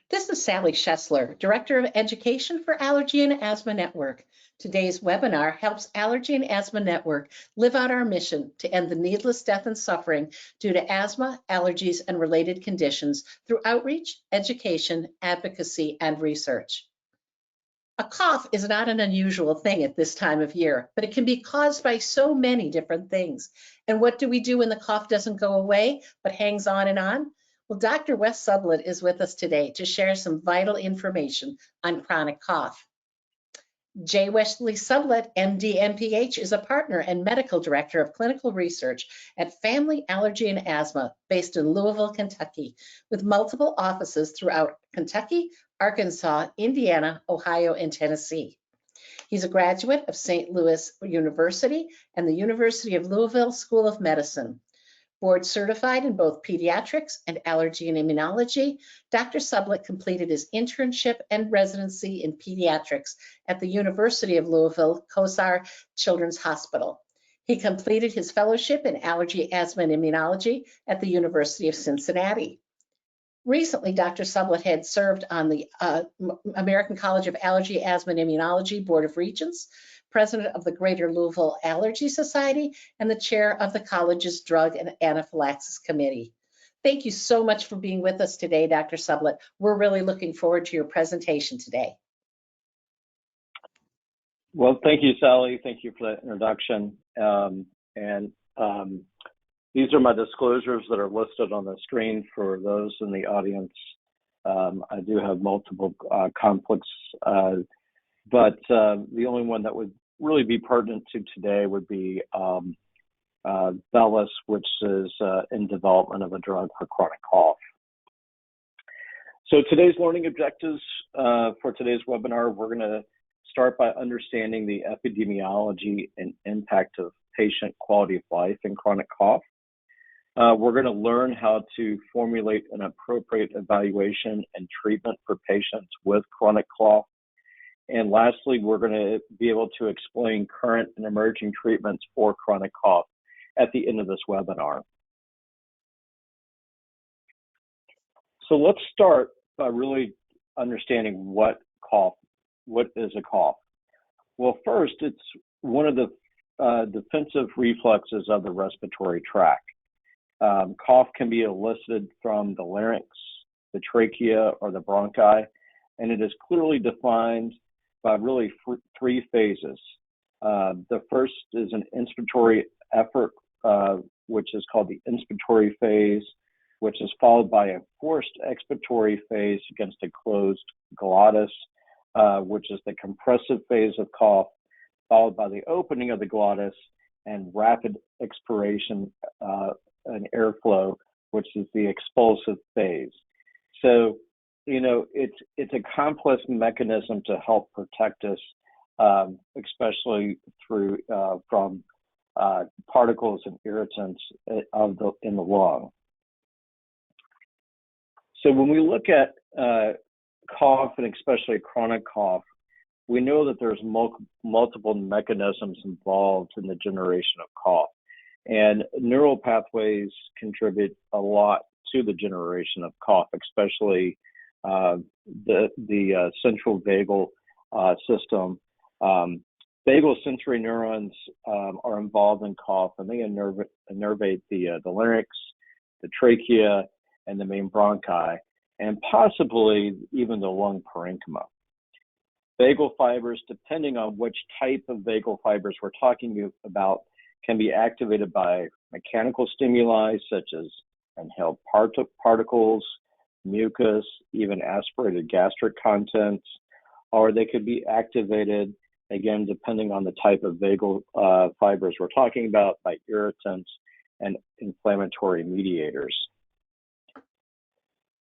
This is Sally Schessler, Director of Education for Allergy and Asthma Network. Today's webinar helps Allergy and Asthma Network live out our mission to end the needless death and suffering due to asthma, allergies, and related conditions through outreach, education, advocacy, and research. A cough is not an unusual thing at this time of year, but it can be caused by so many different things. And what do we do when the cough doesn't go away, but hangs on and on? Well, Dr. Wes Sublett is with us today to share some vital information on chronic cough. J. Wesley Sublett, MD, MPH, is a partner and medical director of clinical research at Family Allergy and Asthma, based in Louisville, Kentucky, with multiple offices throughout Kentucky, Arkansas, Indiana, Ohio, and Tennessee. He's a graduate of St. Louis University and the University of Louisville School of Medicine. Board certified in both pediatrics and allergy and immunology, Dr. Sublett completed his internship and residency in pediatrics at the University of Louisville Kosar Children's Hospital. He completed his fellowship in allergy, asthma, and immunology at the University of Cincinnati. Recently, Dr. Sublett had served on the American College of Allergy, Asthma, and Immunology Board of Regents, president of the Greater Louisville Allergy Society, and the chair of the college's Drug and Anaphylaxis Committee. Thank you so much for being with us today, Dr. Sublett. We're really looking forward to your presentation today. Well, thank you, Sally. Thank you for that introduction. These are my disclosures that are listed on the screen for those in the audience. I do have multiple conflicts, but the only one that would really be pertinent to today would be Bellis, which is in development of a drug for chronic cough. So today's learning objectives for today's webinar, we're going to start by understanding the epidemiology and impact of patient quality of life in chronic cough. We're going to learn how to formulate an appropriate evaluation and treatment for patients with chronic cough. And lastly, we're going to be able to explain current and emerging treatments for chronic cough at the end of this webinar. So let's start by really understanding what is a cough. Well, first, it's one of the defensive reflexes of the respiratory tract. Cough can be elicited from the larynx, the trachea, or the bronchi, and it is clearly defined by really three phases. The first is an inspiratory effort, which is called the inspiratory phase, which is followed by a forced expiratory phase against a closed glottis, which is the compressive phase of cough, followed by the opening of the glottis and rapid expiration and airflow, which is the expulsive phase. So, you know, it's a complex mechanism to help protect us, especially through from particles and irritants in the lung. So when we look at cough, and especially chronic cough, we know that there's multiple mechanisms involved in the generation of cough. And neural pathways contribute a lot to the generation of cough, especially the central vagal system. Vagal sensory neurons are involved in cough, and they innervate the larynx, the trachea, and the main bronchi, and possibly even the lung parenchyma. Vagal fibers, depending on which type of vagal fibers we're talking about, can be activated by mechanical stimuli such as inhaled particles, mucus, even aspirated gastric contents, or they could be activated, again, depending on the type of vagal fibers we're talking about, by irritants and inflammatory mediators.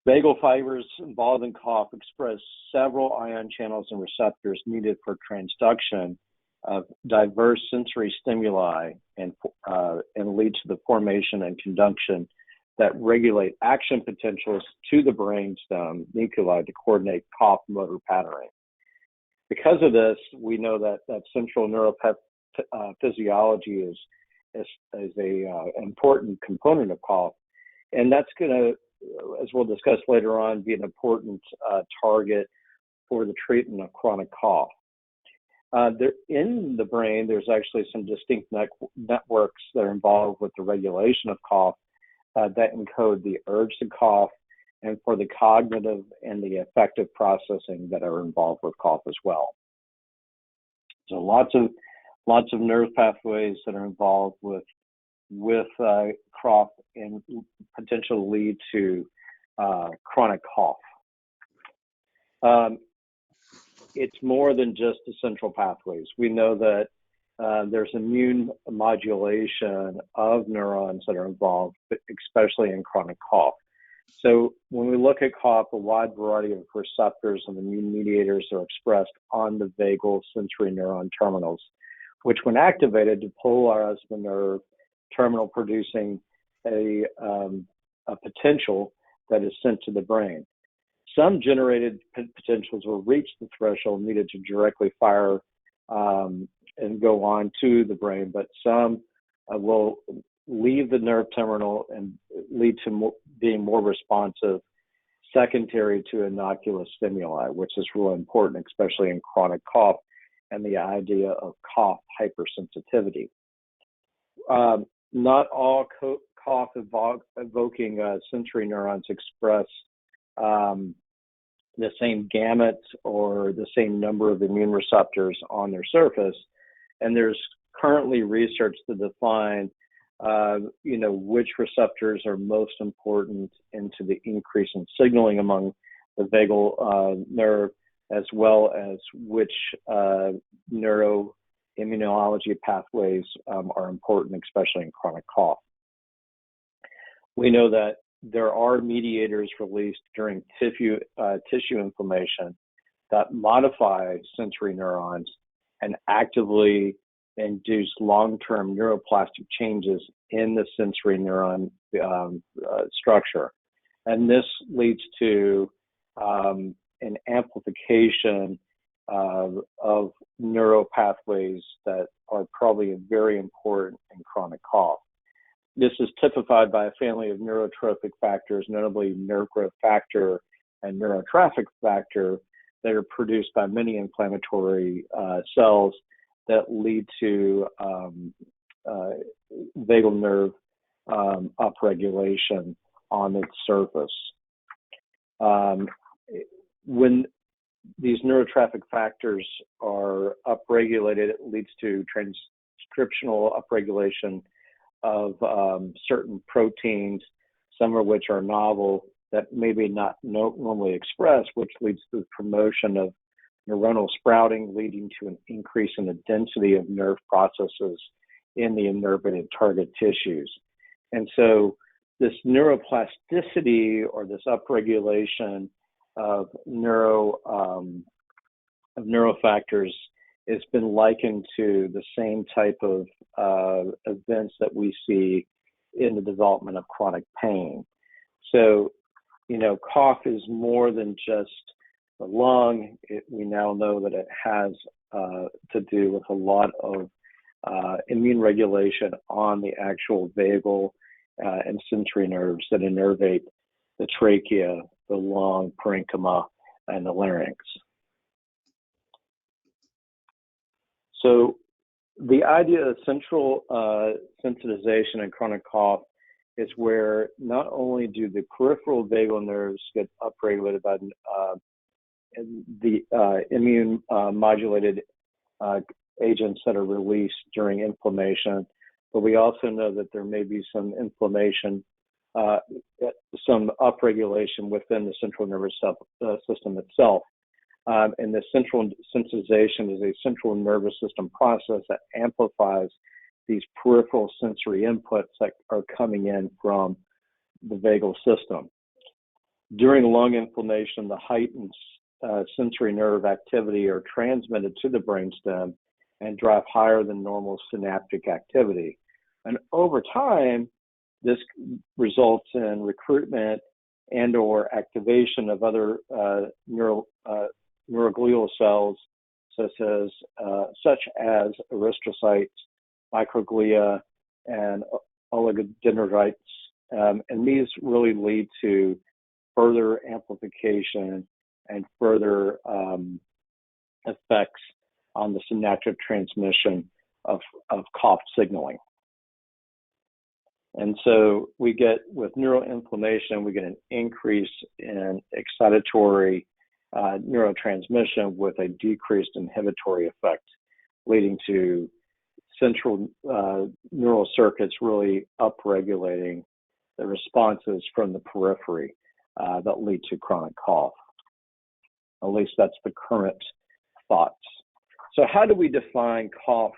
Vagal fibers involved in cough express several ion channels and receptors needed for transduction of diverse sensory stimuli and lead to the formation and conduction that regulate action potentials to the brainstem nuclei to coordinate cough motor patterning. Because of this, we know that central neurophysiology is a important component of cough, and that's going to as we'll discuss later on, be an important target for the treatment of chronic cough. In the brain, there's actually some distinct networks that are involved with the regulation of cough that encode the urge to cough and for the cognitive and the affective processing that are involved with cough as well. So lots of nerve pathways that are involved with cough and potential lead to chronic cough. It's more than just the central pathways. We know that there's immune modulation of neurons that are involved, especially in chronic cough. So when we look at cough, a wide variety of receptors and immune mediators are expressed on the vagal sensory neuron terminals, which when activated depolarize the nerve terminal, producing a potential that is sent to the brain. Some generated potentials will reach the threshold needed to directly fire and go on to the brain, but some will leave the nerve terminal and lead to being more responsive secondary to innocuous stimuli, which is really important, especially in chronic cough and the idea of cough hypersensitivity. Not all cough evoking sensory neurons express the same gamut or the same number of immune receptors on their surface. And there's currently research to define, which receptors are most important into the increase in signaling among the vagal nerve, as well as which neuroimmunology pathways are important, especially in chronic cough. We know that there are mediators released during tissue inflammation that modify sensory neurons and actively induce long-term neuroplastic changes in the sensory neuron structure. And this leads to an amplification of neuropathways that are probably very important in chronic cough. This is typified by a family of neurotrophic factors, notably nerve growth factor and neurotrophic factor, that are produced by many inflammatory cells that lead to vagal nerve upregulation on its surface. When these neurotrophic factors are upregulated, it leads to transcriptional upregulation of certain proteins, some of which are novel that maybe not normally expressed, which leads to the promotion of neuronal sprouting, leading to an increase in the density of nerve processes in the innervated target tissues. And so this neuroplasticity, or this upregulation of neurofactors, has been likened to the same type of events that we see in the development of chronic pain. So, cough is more than just the lung. We now know that it has to do with a lot of immune regulation on the actual vagal and sensory nerves that innervate the trachea, the lung, parenchyma, and the larynx. So the idea of central sensitization in chronic cough is where not only do the peripheral vagal nerves get upregulated by the immune modulated agents that are released during inflammation, but we also know that there may be some inflammation, some upregulation within the central nervous system itself. And the central sensitization is a central nervous system process that amplifies these peripheral sensory inputs that are coming in from the vagal system. During lung inflammation, the heightened sensory nerve activity are transmitted to the brainstem and drive higher than normal synaptic activity. And over time, this results in recruitment and or activation of other neuroglial cells, such as erythrocytes, microglia, and oligodendrocytes, And these really lead to further amplification and further effects on the synaptic transmission of cough signaling. And so we get, with neuroinflammation, we get an increase in excitatory neurotransmission with a decreased inhibitory effect, leading to central neural circuits really upregulating the responses from the periphery that lead to chronic cough. At least that's the current thoughts. So how do we define cough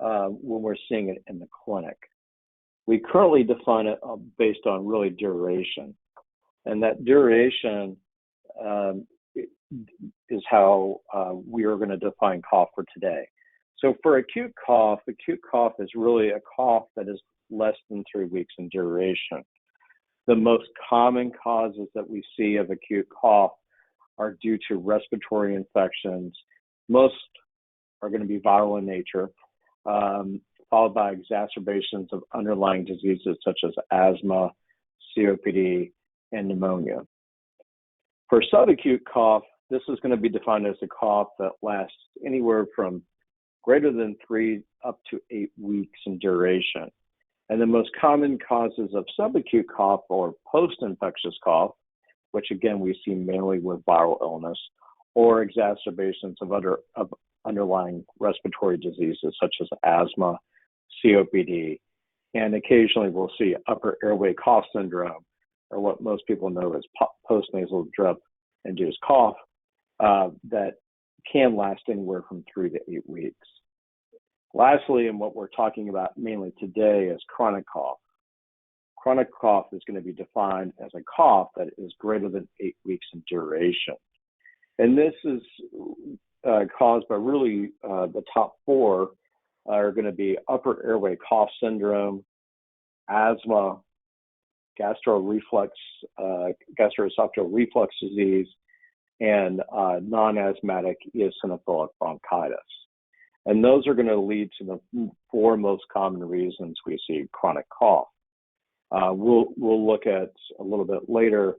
when we're seeing it in the clinic? We currently define it based on really duration. And that duration is how we are going to define cough for today. So for acute cough is really a cough that is less than 3 weeks in duration. The most common causes that we see of acute cough are due to respiratory infections. Most are going to be viral in nature, followed by exacerbations of underlying diseases such as asthma, COPD, and pneumonia. For subacute cough, this is going to be defined as a cough that lasts anywhere from greater than 3 up to 8 weeks in duration. And the most common causes of subacute cough are post-infectious cough, which again we see mainly with viral illness, or exacerbations of underlying respiratory diseases such as asthma, COPD, and occasionally we'll see upper airway cough syndrome, or what most people know as postnasal drip-induced cough, that can last anywhere from 3 to 8 weeks. Lastly, and what we're talking about mainly today, is chronic cough. Chronic cough is going to be defined as a cough that is greater than 8 weeks in duration. And this is caused by really the top 4 are going to be upper airway cough syndrome, asthma, gastroesophageal reflux disease, and non-asthmatic eosinophilic bronchitis. And those are going to lead to the 4 most common reasons we see chronic cough. We'll look at a little bit later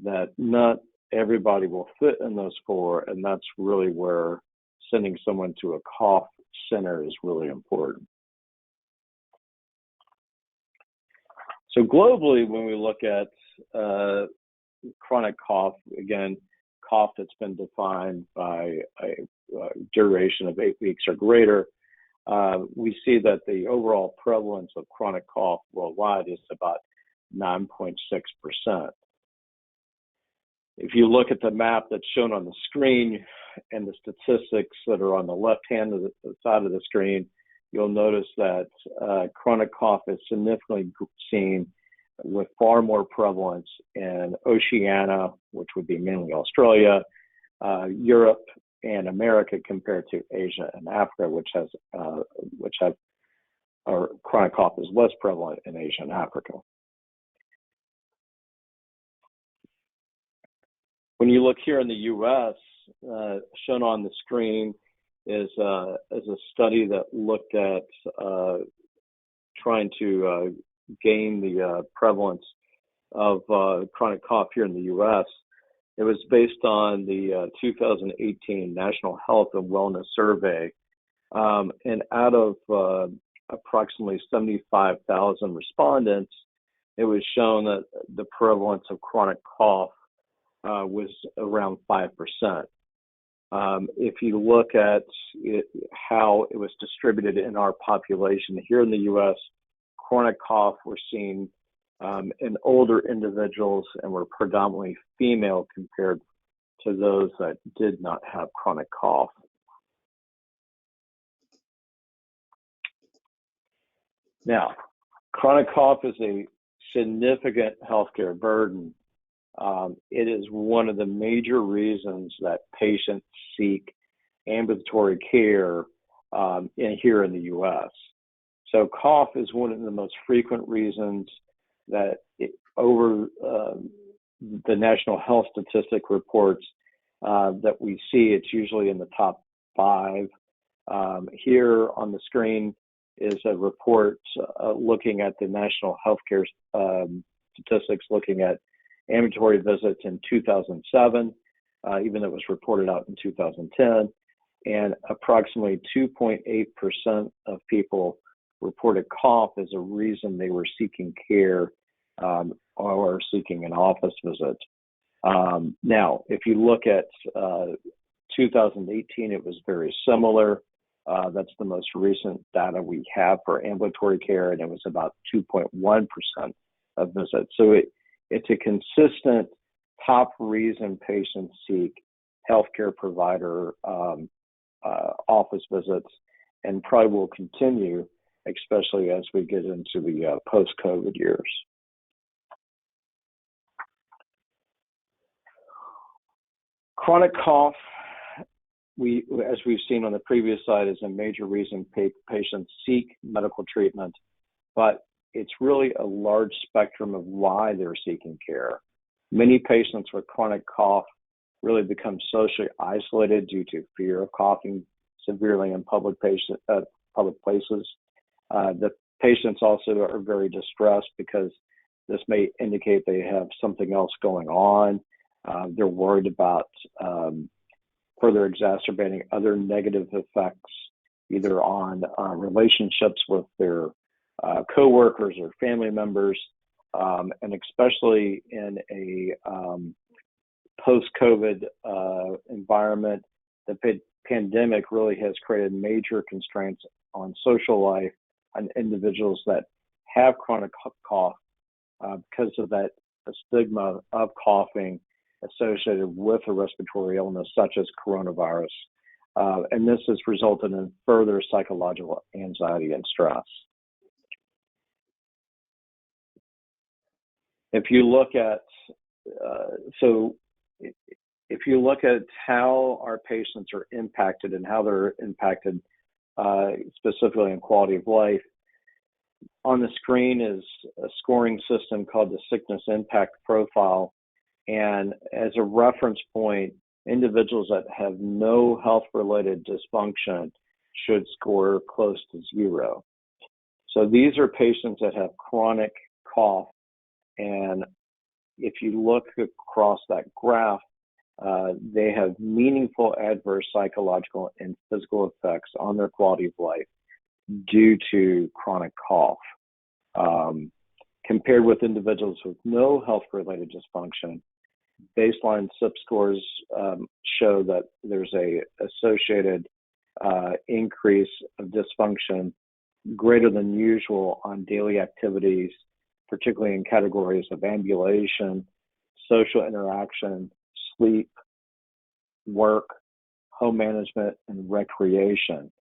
that not everybody will fit in those 4, and that's really where sending someone to a cough center is really important. So globally, when we look at chronic cough, again, cough that's been defined by a duration of 8 weeks or greater, we see that the overall prevalence of chronic cough worldwide is about 9.6%. If you look at the map that's shown on the screen and the statistics that are on the left-hand side of the screen, you'll notice that chronic cough is significantly seen with far more prevalence in Oceania, which would be mainly Australia, Europe, and America compared to Asia and Africa, which have chronic cough is less prevalent in Asia and Africa. When you look here in the U.S., shown on the screen is a study that looked at trying to gain the prevalence of chronic cough here in the U.S. It was based on the 2018 National Health and Wellness Survey, and out of approximately 75,000 respondents, it was shown that the prevalence of chronic cough was around 5%. If you look at how it was distributed in our population here in the U.S., chronic cough we're seeing in older individuals, and were predominantly female compared to those that did not have chronic cough. Now, chronic cough is a significant healthcare burden. It is one of the major reasons that patients seek ambulatory care here in the U.S. So cough is one of the most frequent reasons that over the National Health Statistic reports that we see, it's usually in the top 5. Here on the screen, is a report looking at the national healthcare statistics, looking at ambulatory visits in 2007, even though it was reported out in 2010, and approximately 2.8% of people reported cough as a reason they were seeking care or seeking an office visit. Now, if you look at 2018, it was very similar. That's the most recent data we have for ambulatory care, and it was about 2.1% of visits. So it's a consistent top reason patients seek healthcare provider office visits, and probably will continue, especially as we get into the post-COVID years. Chronic cough, as we've seen on the previous slide, is a major reason patients seek medical treatment, but it's really a large spectrum of why they're seeking care. Many patients with chronic cough really become socially isolated due to fear of coughing severely in public places. The patients also are very distressed because this may indicate they have something else going on. They're worried about further exacerbating other negative effects, either on relationships with their coworkers or family members, and especially in a post-COVID environment. The pandemic really has created major constraints on social life on individuals that have chronic cough because of that stigma of coughing associated with a respiratory illness such as coronavirus. And this has resulted in further psychological anxiety and stress. If you look at if you look at how our patients are impacted and how they're impacted specifically in quality of life, on the screen is a scoring system called the Sickness Impact Profile. And as a reference point, individuals that have no health-related dysfunction should score close to 0. So these are patients that have chronic cough. And if you look across that graph, they have meaningful adverse psychological and physical effects on their quality of life due to chronic cough. Compared with individuals with no health-related dysfunction, baseline SIP scores show that there's a associated increase of dysfunction greater than usual on daily activities, particularly in categories of ambulation, social interaction, sleep, work, home management, and recreation.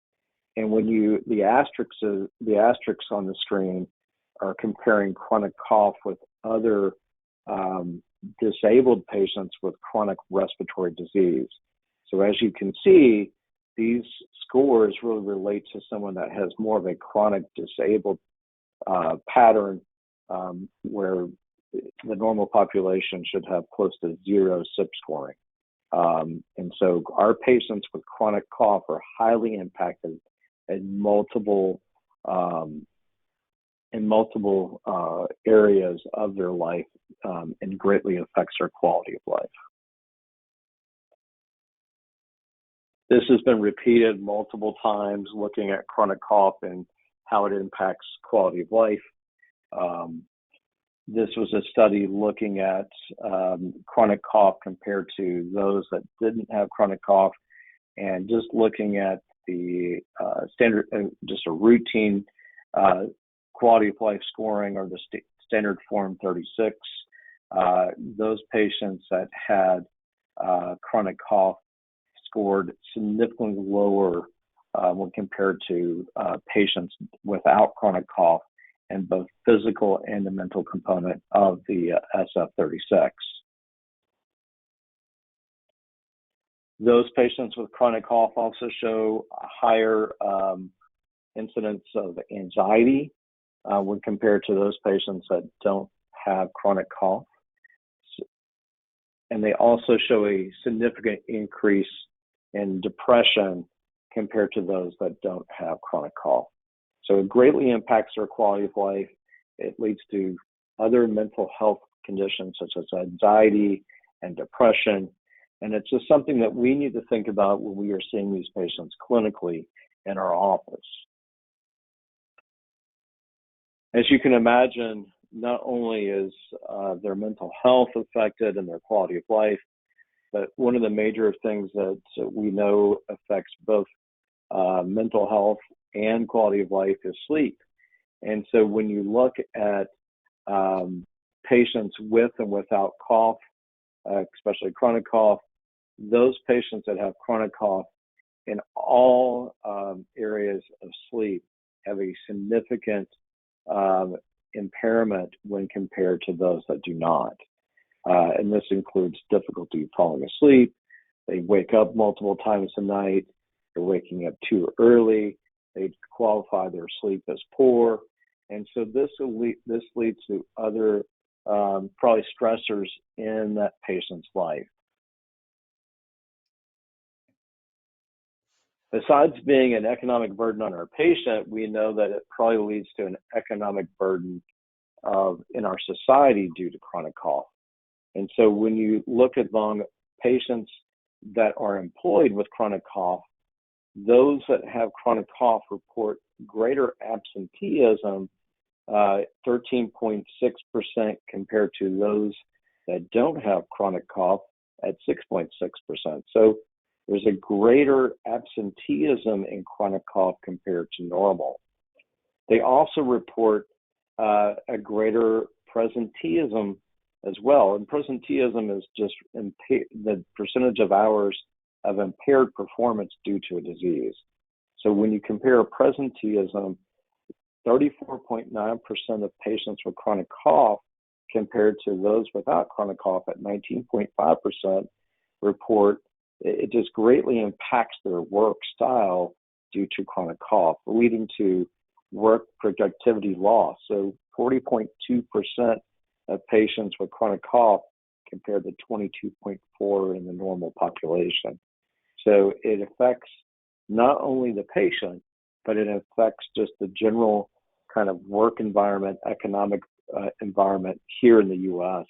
And when the asterisks on the screen are comparing chronic cough with other disabled patients with chronic respiratory disease. So as you can see, these scores really relate to someone that has more of a chronic disabled pattern where the normal population should have close to 0 SIP scoring. And so our patients with chronic cough are highly impacted in multiple areas of their life and greatly affects their quality of life. This has been repeated multiple times, looking at chronic cough and how it impacts quality of life. This was a study looking at chronic cough compared to those that didn't have chronic cough, and just looking at the standard, just a routine quality of life scoring, or the standard form 36. Those patients that had chronic cough scored significantly lower when compared to patients without chronic cough, and both physical and the mental component of the SF-36. Those patients with chronic cough also show a higher incidence of anxiety when compared to those patients that don't have chronic cough. And they also show a significant increase in depression compared to those that don't have chronic cough. So it greatly impacts their quality of life. It leads to other mental health conditions such as anxiety and depression. And it's just something that we need to think about when we are seeing these patients clinically in our office. As you can imagine, not only is their mental health affected and their quality of life, but one of the major things that we know affects both mental health and quality of life is sleep. And so when you look at patients with and without cough, especially chronic cough, those patients that have chronic cough in all areas of sleep have a significant impairment when compared to those that do not. And this includes difficulty falling asleep. They wake up multiple times a night. They're waking up too early. They qualify their sleep as poor. And so this leads to other probably stressors in that patient's life. Besides being an economic burden on our patient, we know that it probably leads to an economic burden in our society due to chronic cough. And so when you look at patients that are employed with chronic cough, those that have chronic cough report greater absenteeism, 13.6% compared to those that don't have chronic cough at 6.6%. So there's a greater absenteeism in chronic cough compared to normal. They also report a greater presenteeism as well. And presenteeism is just the percentage of hours of impaired performance due to a disease. So when you compare presenteeism, 34.9% of patients with chronic cough compared to those without chronic cough at 19.5% report it just greatly impacts their work style due to chronic cough, leading to work productivity loss. So 40.2% of patients with chronic cough compared to 22.4% in the normal population. So it affects not only the patient, but it affects just the general kind of work environment, economic environment here in the U.S.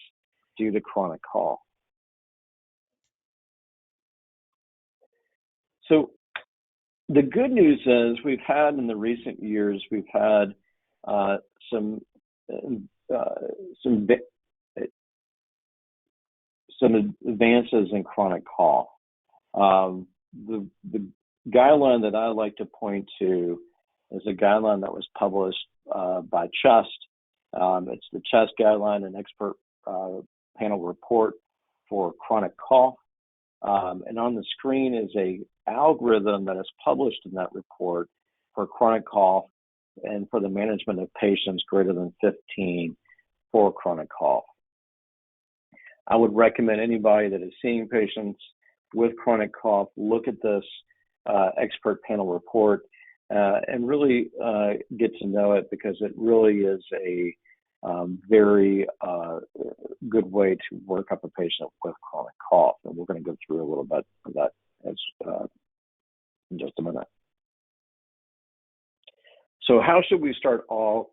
due to chronic cough. So the good news is we've had in the recent years, we've had some advances in chronic cough. The guideline that I like to point to is a guideline that was published by CHEST. It's the CHEST guideline and expert panel report for chronic cough. And on the screen is a algorithm that is published in that report for chronic cough and for the management of patients greater than 15 for chronic cough. I would recommend anybody that is seeing patients with chronic cough look at this expert panel report and really get to know it, because it really is a very good way to work up a patient with chronic cough. And we're going to go through a little bit of that in just a minute. So how should we start all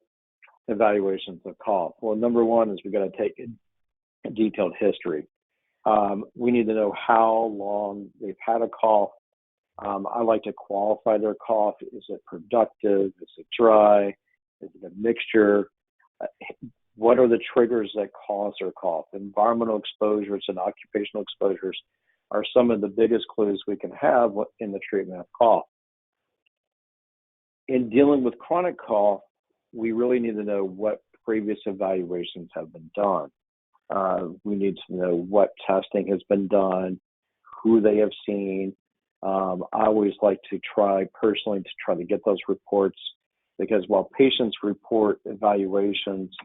evaluations of cough? Well, number one is we've got to take a detailed history. We need to know how long they've had a cough. I like to qualify their cough. Is it productive? Is it dry? Is it a mixture? What are the triggers that cause their cough? Environmental exposures and occupational exposures are some of the biggest clues we can have in the treatment of cough. In dealing with chronic cough, we really need to know what previous evaluations have been done. We need to know what testing has been done, who they have seen. I always like to try to get those reports, because while patients report evaluations,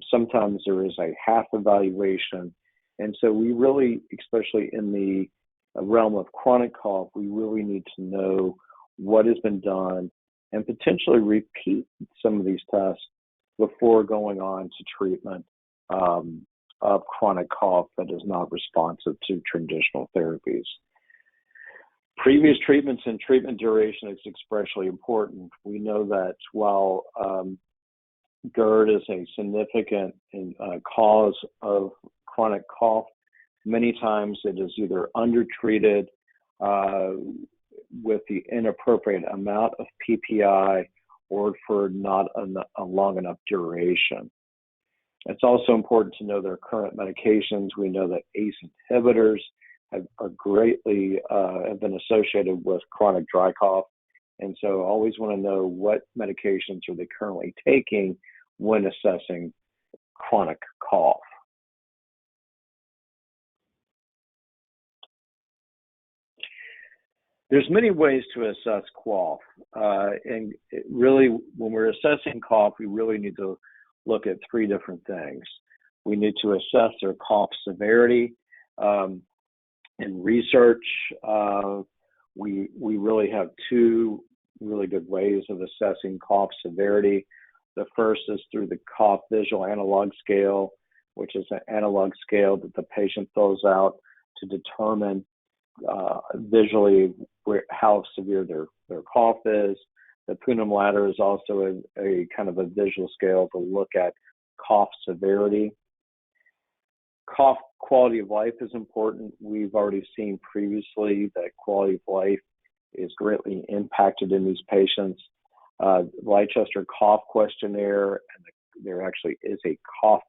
sometimes there is a half evaluation. And so we really, especially in the realm of chronic cough, we really need to know what has been done and potentially repeat some of these tests before going on to treatment of chronic cough that is not responsive to traditional therapies. Previous treatments and treatment duration is especially important. We know that while GERD is a significant cause of chronic cough, many times it is either undertreated with the inappropriate amount of PPI or for not a long enough duration. It's also important to know their current medications. We know that ACE inhibitors have been associated with chronic dry cough. And so always want to know what medications are they currently taking when assessing chronic cough. There's many ways to assess cough. And really, when we're assessing cough, we really need to look at three different things. We need to assess their cough severity. In research, we really have two really good ways of assessing cough severity. The first is through the cough visual analog scale, which is an analog scale that the patient fills out to determine visually how severe their cough is. The Putnam ladder is also a kind of a visual scale to look at cough severity. Cough quality of life is important. We've already seen previously that quality of life is greatly impacted in these patients. Leicester Cough Questionnaire, and there actually is a cough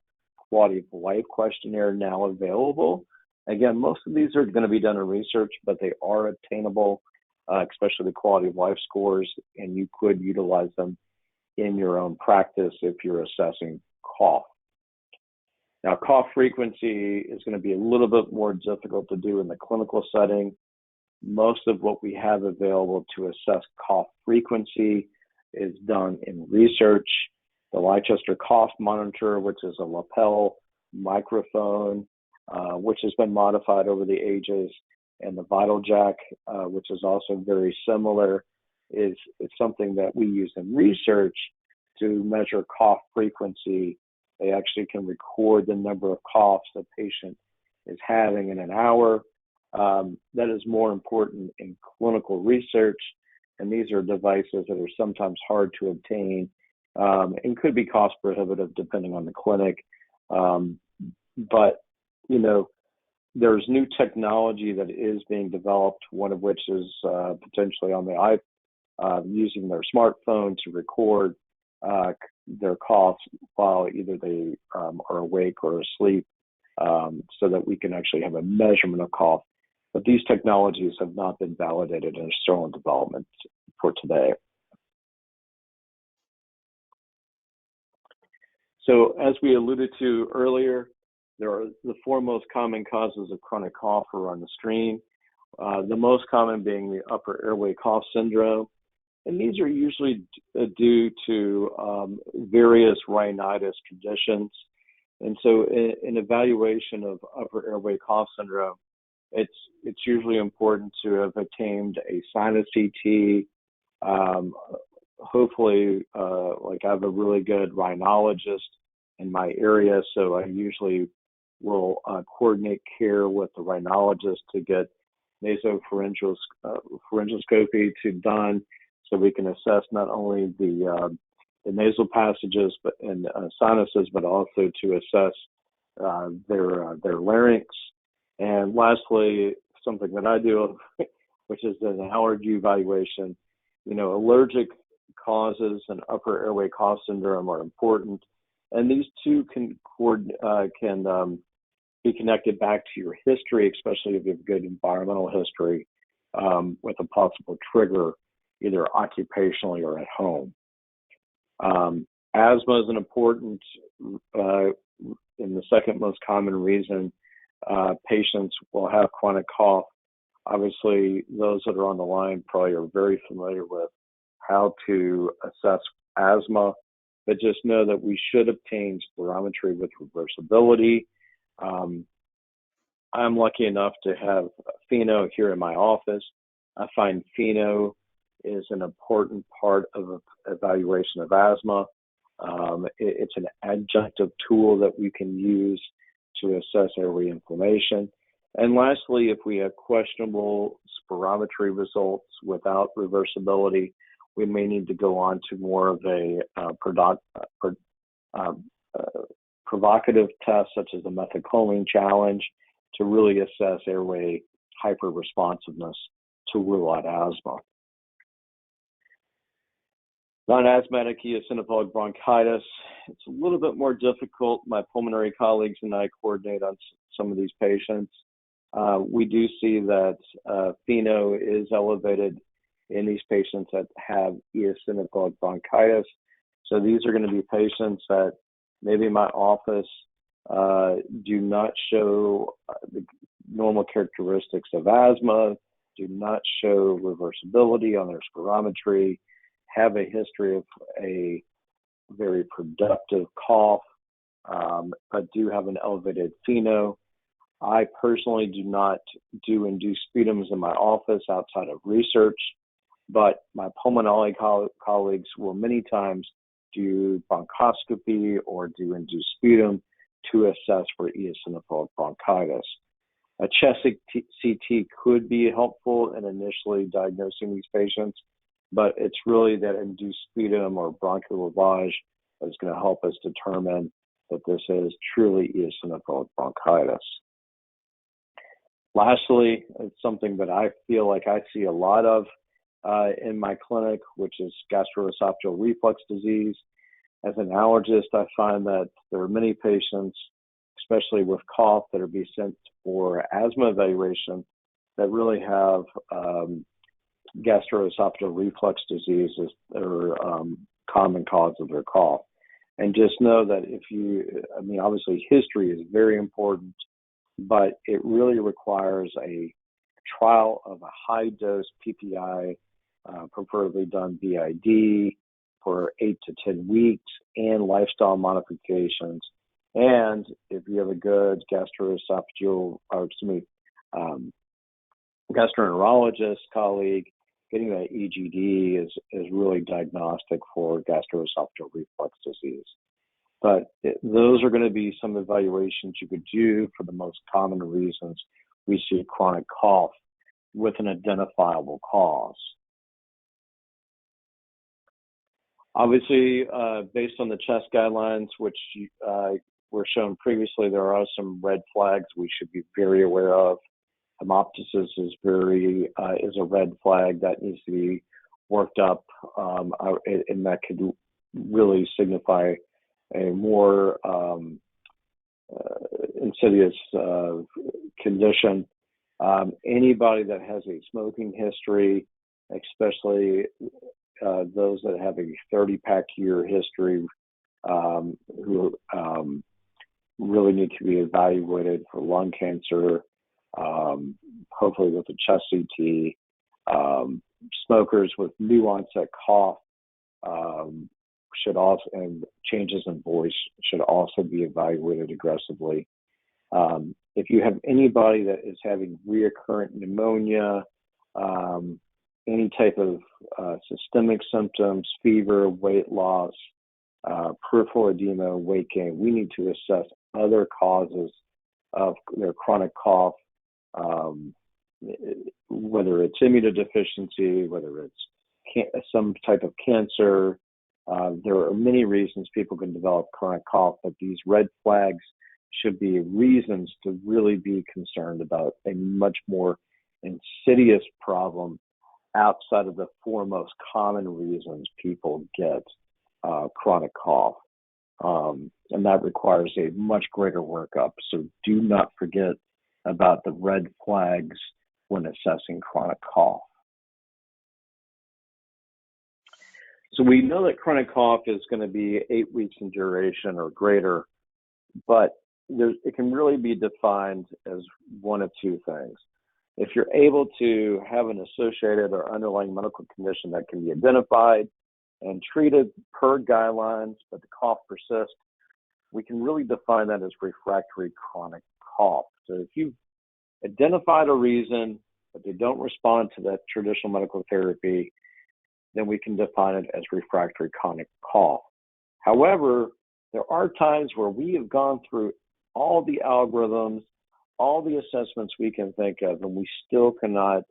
quality of life questionnaire now available. Again, most of these are going to be done in research, but they are obtainable, especially the quality of life scores, and you could utilize them in your own practice if you're assessing cough. Now, cough frequency is going to be a little bit more difficult to do in the clinical setting. Most of what we have available to assess cough frequency is done in research. The Leicester Cough Monitor, which is a lapel microphone, which has been modified over the ages, and the Vital Jack, which is also very similar, is something that we use in research to measure cough frequency. They actually can record the number of coughs the patient is having in an hour. That is more important in clinical research, and these are devices that are sometimes hard to obtain and could be cost prohibitive depending on the clinic. But, you know, there's new technology that is being developed, one of which is potentially on the using their smartphone to record their coughs while either they are awake or asleep, so that we can actually have a measurement of cough. But these technologies have not been validated and are still in development for today. So as we alluded to earlier, there are the four most common causes of chronic cough are on the screen. The most common being the upper airway cough syndrome. And these are usually due to various rhinitis conditions. And so in evaluation of upper airway cough syndrome, it's usually important to have obtained a sinus CT. Hopefully, like I have a really good rhinologist in my area, so I usually will coordinate care with the rhinologist to get nasopharyngoscopy done, so we can assess not only the nasal passages and sinuses, but also to assess their larynx. And lastly, something that I do, which is an allergy evaluation. You know, allergic causes and upper airway cough syndrome are important, and these two can be connected back to your history, especially if you have good environmental history, with a possible trigger, either occupationally or at home. Asthma is an important, and the second most common reason patients will have chronic cough. Obviously, those that are on the line probably are very familiar with how to assess asthma, but just know that we should obtain spirometry with reversibility. I'm lucky enough to have pheno here in my office. I find pheno is an important part of evaluation of asthma. It's an adjunctive tool that we can use to assess airway inflammation. And lastly, if we have questionable spirometry results without reversibility, we may need to go on to more of a provocative test, such as the methacholine challenge, to really assess airway hyperresponsiveness to rule out asthma. Non-asthmatic eosinophilic bronchitis, it's a little bit more difficult. My pulmonary colleagues and I coordinate on some of these patients. We do see that FeNO is elevated in these patients that have eosinophilic bronchitis. So these are going to be patients that maybe in my office do not show the normal characteristics of asthma, do not show reversibility on their spirometry, have a history of a very productive cough, but do have an elevated FeNO. I personally do not do induced sputums in my office outside of research, but my pulmonology colleagues will many times do bronchoscopy or do induced sputum to assess for eosinophilic bronchitis. A chest CT could be helpful in initially diagnosing these patients, but it's really that induced sputum or bronchial lavage that is going to help us determine that this is truly eosinophilic bronchitis. Lastly, it's something that I feel like I see a lot of in my clinic, which is gastroesophageal reflux disease. As an allergist, I find that there are many patients, especially with cough, that are being sent for asthma evaluation that really have gastroesophageal reflux disease as their common cause of their cough. And just know that obviously history is very important, but it really requires a trial of a high dose PPI, preferably done BID for 8 to 10 weeks, and lifestyle modifications. And if you have a good gastroenterologist colleague, getting that EGD is really diagnostic for gastroesophageal reflux disease. But those are going to be some evaluations you could do for the most common reasons we see chronic cough with an identifiable cause. Obviously, based on the chest guidelines, which were shown previously, there are some red flags we should be very aware of. Hemoptysis is a red flag that needs to be worked up, and that could really signify a more insidious condition. Anybody that has a smoking history, especially those that have a 30-pack year history, who really need to be evaluated for lung cancer, hopefully with a chest CT. Smokers with new onset cough should also, and changes in voice should also be evaluated aggressively. If you have anybody that is having recurrent pneumonia, any type of systemic symptoms, fever, weight loss, peripheral edema, weight gain, we need to assess other causes of their chronic cough, whether it's immunodeficiency, whether it's some type of cancer. There are many reasons people can develop chronic cough, but these red flags should be reasons to really be concerned about a much more insidious problem outside of the four most common reasons people get chronic cough. And that requires a much greater workup. So do not forget about the red flags when assessing chronic cough. So we know that chronic cough is going to be 8 weeks in duration or greater, but it can really be defined as one of two things. If you're able to have an associated or underlying medical condition that can be identified and treated per guidelines, but the cough persists, we can really define that as refractory chronic cough. So if you've identified a reason, but they don't respond to that traditional medical therapy, then we can define it as refractory chronic cough. However, there are times where we have gone through all the algorithms, all the assessments we can think of, and we still cannot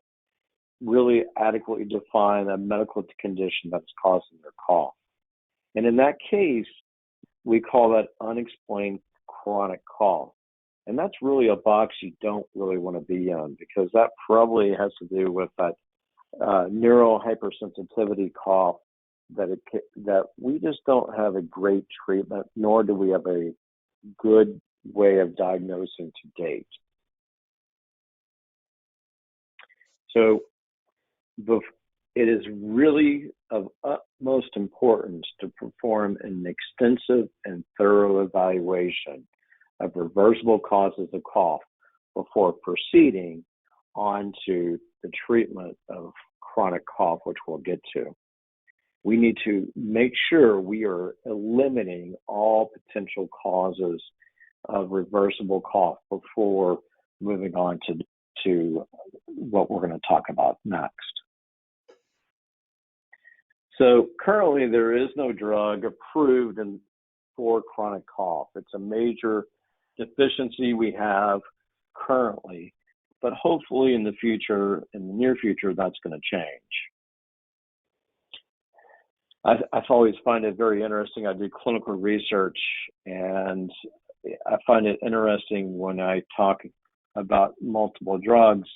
really adequately define a medical condition that's causing their cough. And in that case, we call that unexplained chronic cough. And that's really a box you don't really want to be in, because that probably has to do with that neural hypersensitivity cough that we just don't have a great treatment, nor do we have a good way of diagnosing to date. So it is really of utmost importance to perform an extensive and thorough evaluation of reversible causes of cough before proceeding on to the treatment of chronic cough, which we'll get to. We need to make sure we are eliminating all potential causes of reversible cough before moving on to what we're going to talk about next. So currently there is no drug approved for chronic cough. It's a major deficiency we have currently, but hopefully in the near future, that's going to change. I've always find it very interesting. I do clinical research, and I find it interesting when I talk about multiple drugs,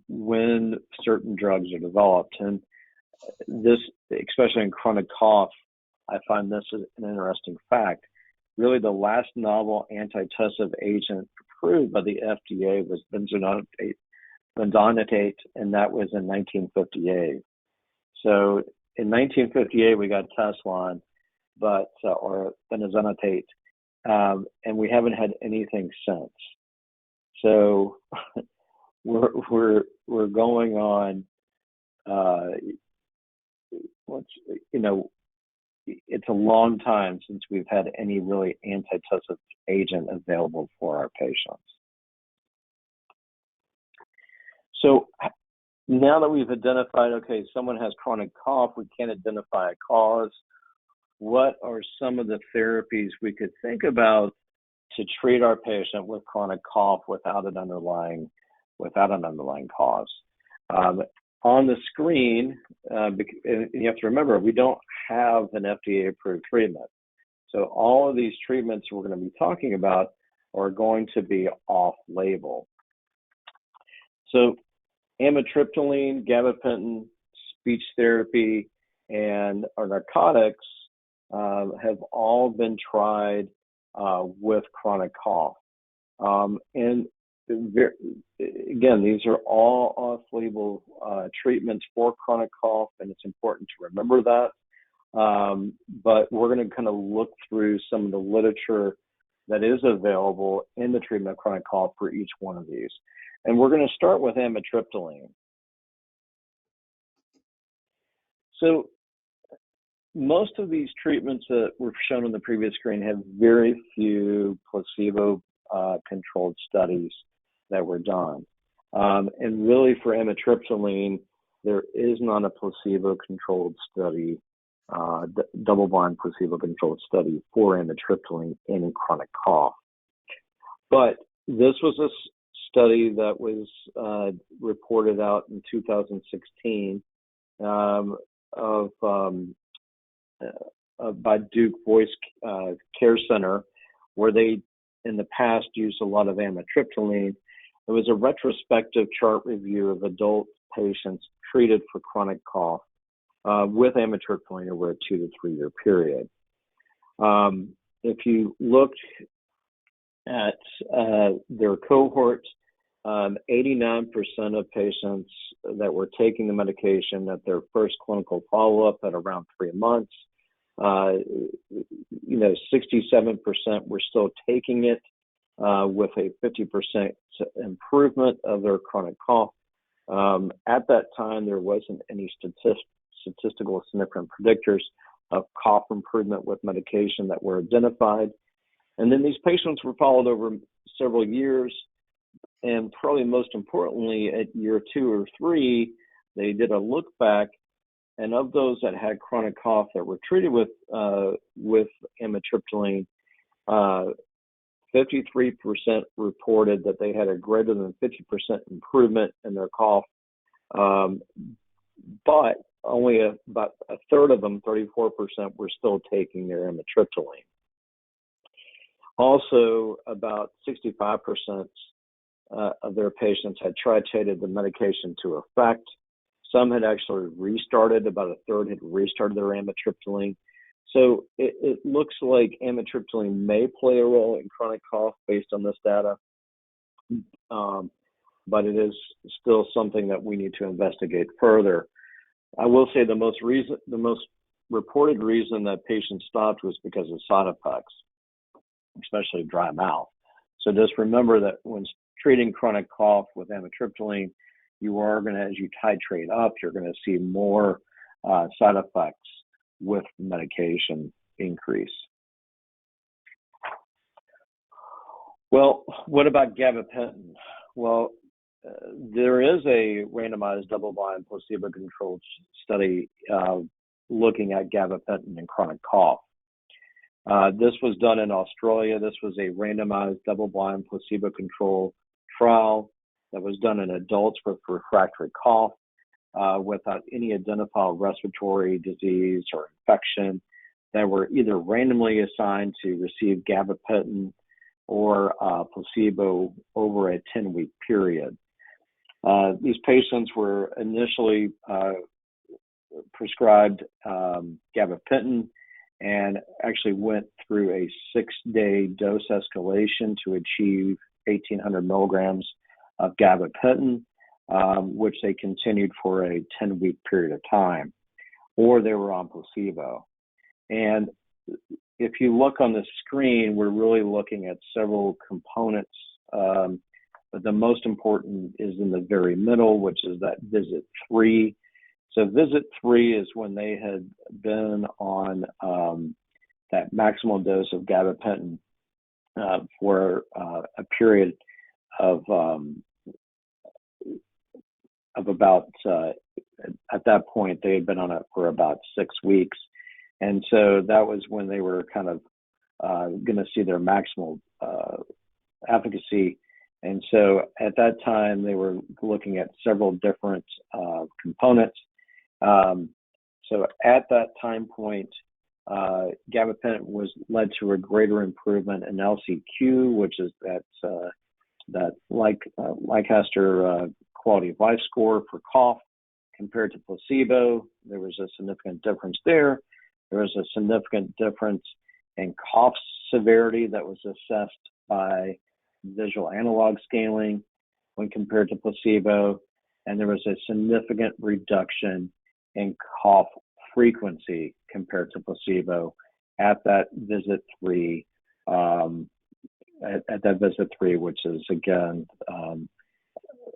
when certain drugs are developed. And this, especially in chronic cough, I find this is an interesting fact. Really, the last novel antitussive agent approved by the FDA was benzonatate, and that was in 1958. So in 1958, we got Tesla, or benzonatate, and we haven't had anything since. So we're going on. It's a long time since we've had any really antitussive agent available for our patients. So now that we've identified, okay, someone has chronic cough, we can't identify a cause. What are some of the therapies we could think about to treat our patient with chronic cough without an underlying cause? On the screen, you have to remember, we don't have an FDA-approved treatment. So all of these treatments we're going to be talking about are going to be off-label. So amitriptyline, gabapentin, speech therapy, and our narcotics have all been tried with chronic cough. And again, these are all off-label treatments for chronic cough, and it's important to remember that. But we're going to kind of look through some of the literature that is available in the treatment of chronic cough for each one of these. And we're going to start with amitriptyline. So most of these treatments that were shown on the previous screen have very few placebo-controlled studies that were done. And really for amitriptyline, there is not a placebo-controlled study, double-blind placebo-controlled study for amitriptyline in chronic cough. But this was a study that was reported out in 2016 by Duke Voice Care Center, where they in the past used a lot of amitriptyline. It was a retrospective chart review of adult patients treated for chronic cough with amitriptyline over a 2 to 3 year period. If you look at their cohort, 89% of patients that were taking the medication at their first clinical follow-up at around 3 months, 67% were still taking it with a 50% improvement of their chronic cough. At that time, there wasn't any statistical significant predictors of cough improvement with medication that were identified. And then these patients were followed over several years, and probably most importantly, at year 2 or 3, they did a look back, and of those that had chronic cough that were treated with amitriptyline, 53% reported that they had a greater than 50% improvement in their cough, but only about a third of them, 34%, were still taking their amitriptyline. Also, about 65% of their patients had titrated the medication to effect. Some had actually restarted, about a third had restarted their amitriptyline. So it looks like amitriptyline may play a role in chronic cough based on this data, but it is still something that we need to investigate further. I will say the most reported reason that patients stopped was because of side effects, especially dry mouth. So just remember that when treating chronic cough with amitriptyline, you are going to, as you titrate up, you're going to see more side effects with medication increase. Well, what about gabapentin? Well, there is a randomized double-blind placebo-controlled study looking at gabapentin in chronic cough. This was done in Australia. This was a randomized double-blind placebo-controlled trial that was done in adults with refractory cough without any identifiable respiratory disease or infection that were either randomly assigned to receive gabapentin or placebo over a 10-week period. These patients were initially prescribed gabapentin and actually went through a 6-day dose escalation to achieve 1,800 milligrams of gabapentin, which they continued for a 10-week period of time, or they were on placebo. And if you look on the screen, we're really looking at several components, but the most important is in the very middle, which is that visit 3. So visit 3 is when they had been on that maximal dose of gabapentin for a period of about, at that point, they had been on it for about 6 weeks. And so that was when they were kind of going to see their maximal efficacy. And so at that time, they were looking at several different components. So at that time point, gabapentin led to a greater improvement in LCQ, which is that Lancaster quality of life score for cough compared to placebo. There was a significant difference there. There was a significant difference in cough severity that was assessed by visual analog scaling when compared to placebo. And there was a significant reduction in cough frequency compared to placebo at that visit 3, which is again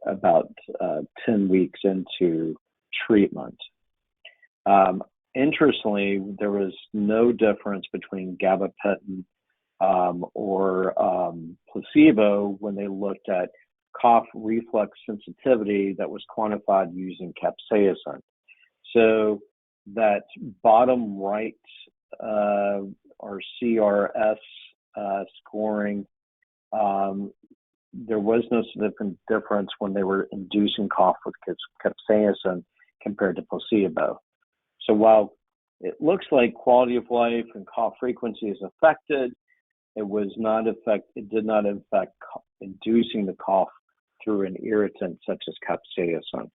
about 10 weeks into treatment. Interestingly, there was no difference between gabapentin or placebo when they looked at cough reflex sensitivity that was quantified using capsaicin. So that bottom right or CRS scoring, there was no significant difference when they were inducing cough with capsaicin compared to placebo. So while it looks like quality of life and cough frequency is affected, it did not affect inducing the cough through an irritant such as capsaicin.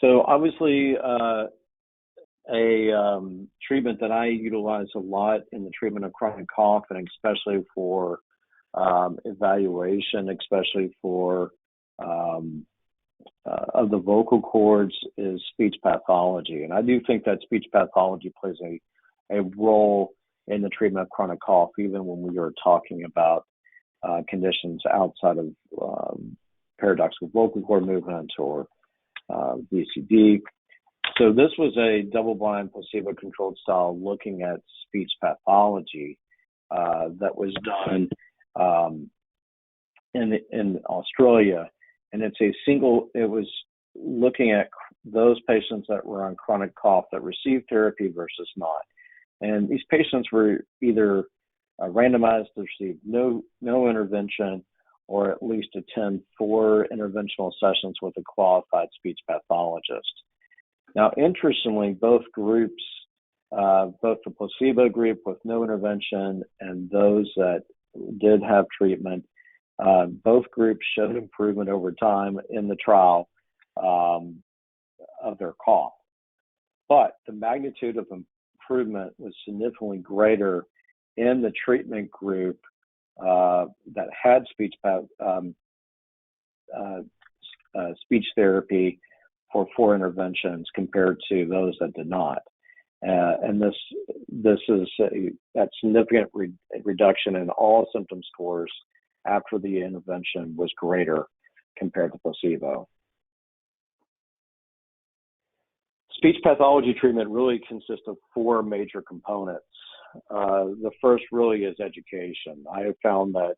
So obviously, a treatment that I utilize a lot in the treatment of chronic cough, and especially for evaluation, especially for of the vocal cords, is speech pathology. And I do think that speech pathology plays a role in the treatment of chronic cough, even when we are talking about conditions outside of paradoxical vocal cord movement or VCD. So this was a double-blind placebo-controlled trial looking at speech pathology that was done in Australia, and it was looking at those patients that were on chronic cough that received therapy versus not. And these patients were either randomized to receive no intervention or at least attend 4 interventional sessions with a qualified speech pathologist. Now, interestingly, both groups, both the placebo group with no intervention and those that did have treatment, both groups showed improvement over time in the trial of their cough. But the magnitude of improvement was significantly greater in the treatment group that had speech therapy for 4 interventions compared to those that did not. And this is that significant reduction in all symptom scores after the intervention was greater compared to placebo. Speech pathology treatment really consists of 4 major components. The first really is education. I have found that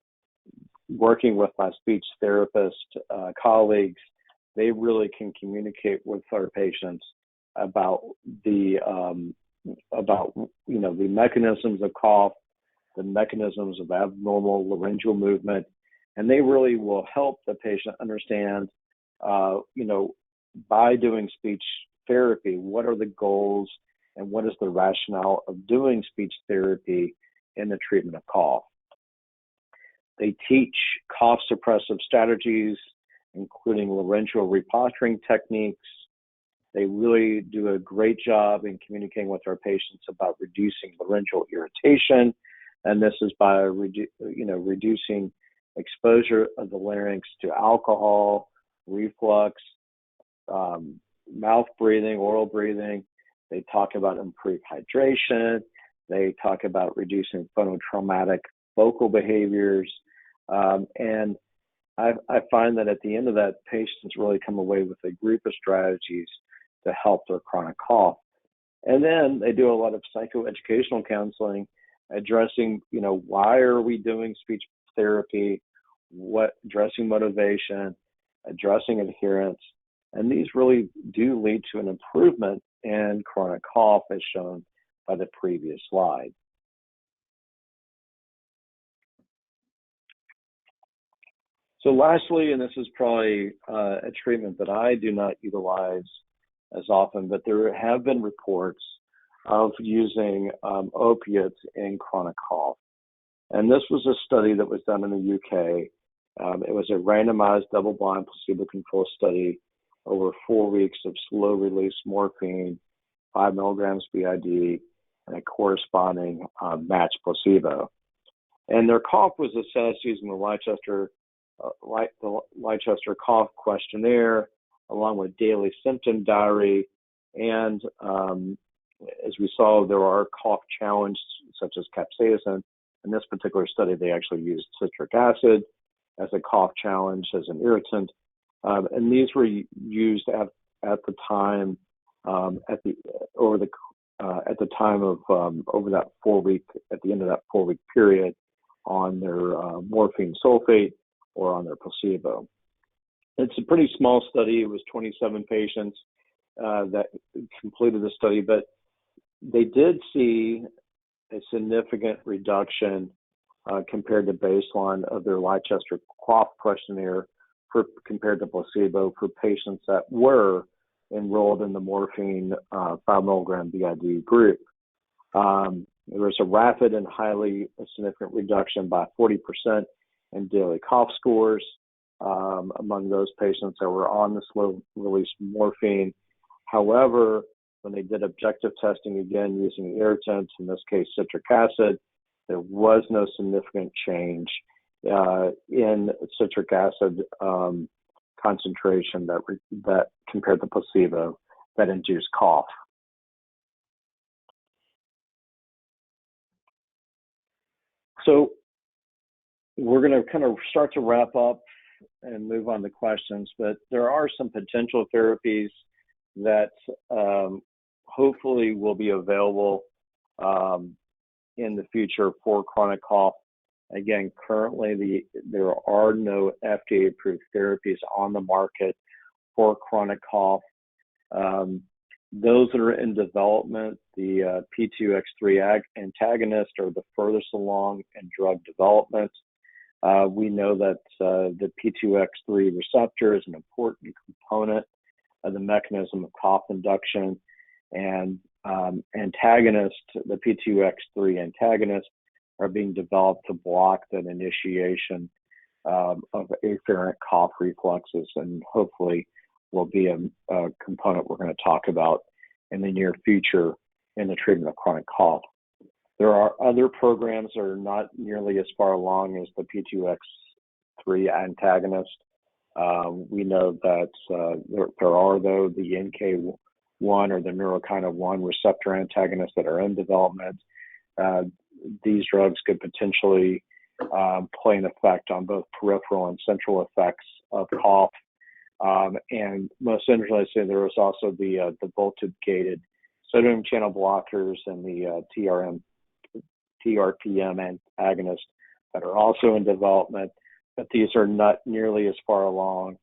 working with my speech therapist colleagues, they really can communicate with our patients about the mechanisms of cough, the mechanisms of abnormal laryngeal movement, and they really will help the patient understand, by doing speech therapy, what are the goals and what is the rationale of doing speech therapy in the treatment of cough. They teach cough suppressive strategies, including laryngeal reposturing techniques. They really do a great job in communicating with our patients about reducing laryngeal irritation, and this is by reducing exposure of the larynx to alcohol, reflux, mouth breathing, oral breathing. They talk about improved hydration. They talk about reducing phonotraumatic vocal behaviors. And I find that at the end of that, patients really come away with a group of strategies to help their chronic cough. And then they do a lot of psychoeducational counseling, addressing, why are we doing speech therapy, addressing motivation, addressing adherence. And these really do lead to an improvement in chronic cough as shown by the previous slide. So lastly, and this is probably a treatment that I do not utilize as often, but there have been reports of using opiates in chronic cough. And this was a study that was done in the UK. It was a randomized double-blind placebo-controlled study over 4 weeks of slow-release morphine, 5 milligrams BID, and a corresponding matched placebo. And their cough was assessed using the Leicester Cough Questionnaire, along with daily symptom diary. And as we saw, there are cough challenges such as capsaicin. In this particular study, they actually used citric acid as a cough challenge, as an irritant. And these were used at the time at the end of that 4-week period on their morphine sulfate or on their placebo. It's a pretty small study. It was 27 patients that completed the study, but they did see a significant reduction compared to baseline of their Leicester Cough Questionnaire compared to placebo for patients that were enrolled in the morphine 5 milligram BID group. There was a rapid and highly significant reduction by 40% in daily cough scores among those patients that were on the slow-release morphine. However, when they did objective testing, again using irritants, in this case citric acid, there was no significant change in citric acid concentration that compared to placebo that induced cough. So we're going to kind of start to wrap up and move on to questions, but there are some potential therapies that hopefully will be available in the future for chronic cough. Again, currently there are no FDA-approved therapies on the market for chronic cough. Those that are in development, the P2X3 antagonist are the furthest along in drug development. We know that the P2X3 receptor is an important component of the mechanism of cough induction, and antagonists, the P2X3 antagonists, are being developed to block that initiation of afferent cough reflexes, and hopefully will be a component we're going to talk about in the near future in the treatment of chronic cough. There are other programs that are not nearly as far along as the P2X3 antagonist. We know that there are, though, the NK1 or the neurokinin 1 receptor antagonists that are in development. These drugs could potentially play an effect on both peripheral and central effects of cough. And most interestingly, there was also the voltage-gated sodium channel blockers and the TRPM antagonists that are also in development, but these are not nearly as far along